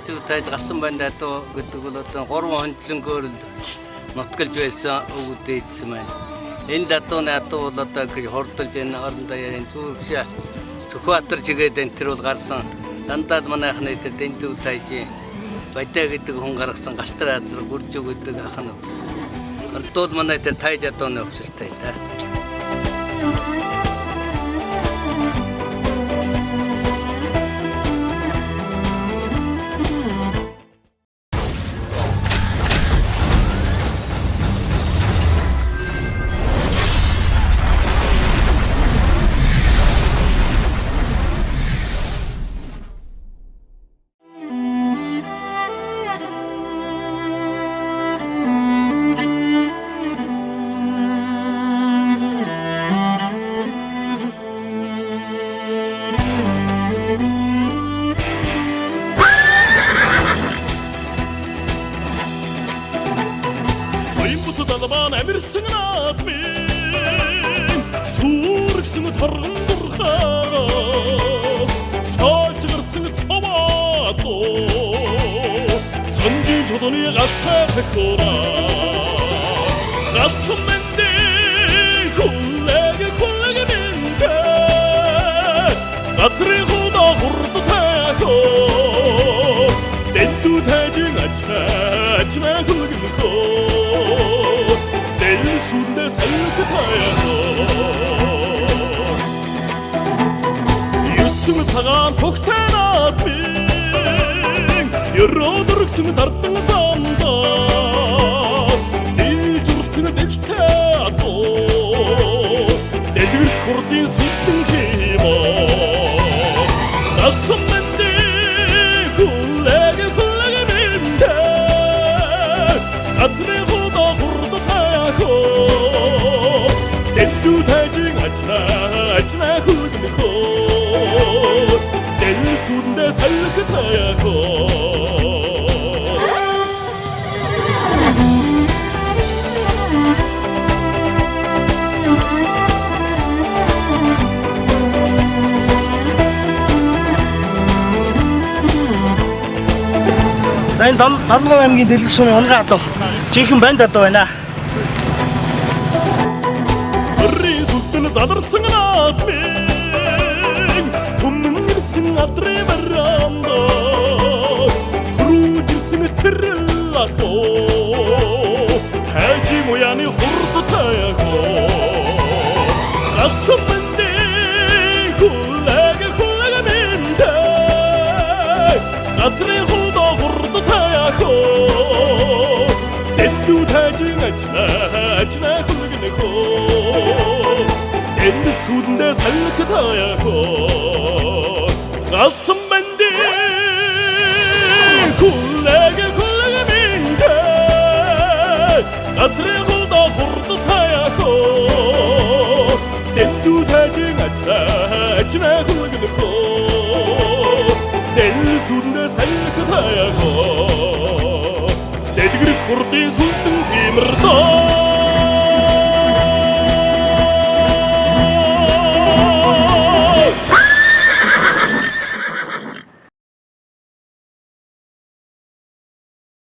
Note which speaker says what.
Speaker 1: тэнцүү тааж гарсан байна даа гэдэг бол одоо 3 хондлонгоор нутгалж байсан өвгдээдсэн байна. Энэ датууны адуу бол одоо гэж хордолж энэ орондоо ярин зүрхшээ Сүхбаатар чигээд энэ төр бол гарсан. Дандаа манайхны тэнцүү тааж Баятаа гэдэг хүн гаргасан галтар азар гүрж өгдөг ах нь өгсөн. Ардууд манай тэр тааж адууны өгсөлтэй да.
Speaker 2: Амирсан наадмын сүргсэн торгон дурхаас цаажгарсан цаваадоо цангийн чодоны галтай цахора гасан мэнди хүлэг мэнди газрын худа хурд тахоо дэндүү тэжин ачмаа хүлгэн хоо 순대 살긋하여 유승은 차간 폭탄아빙 여러 드럭승은 달등 삼다 일주르승은 델타도 내들 코르딘 수등 기모 낯선 맨디 굴레게 민데 아트네 호다 후르도 타야고 댄두 대징 아치나 훌근코 댄 순대 살긋하야고
Speaker 3: За энэ Далгав аймгийн дэлгэх сумын унгаа адуу жинхэнэ банд адуу байна.
Speaker 2: задарсан наадмын түмнэрсэн адрын барамда хүрүүжсэн тэрэллако хайжи мояны хурд таяго гасан мэнди хүлэг мэнди газрын худа хурд таяго дэндүү тайжин ачна хүлгэнэко 댄드 순대 살긋하야고 가슴 맨디 굴레게 민데 가트레 호다 후르도 타야고 댄두 다징 아치나 굴그르고 댄드 순대 살긋하야고 내디그리 코르딘 손등 비물다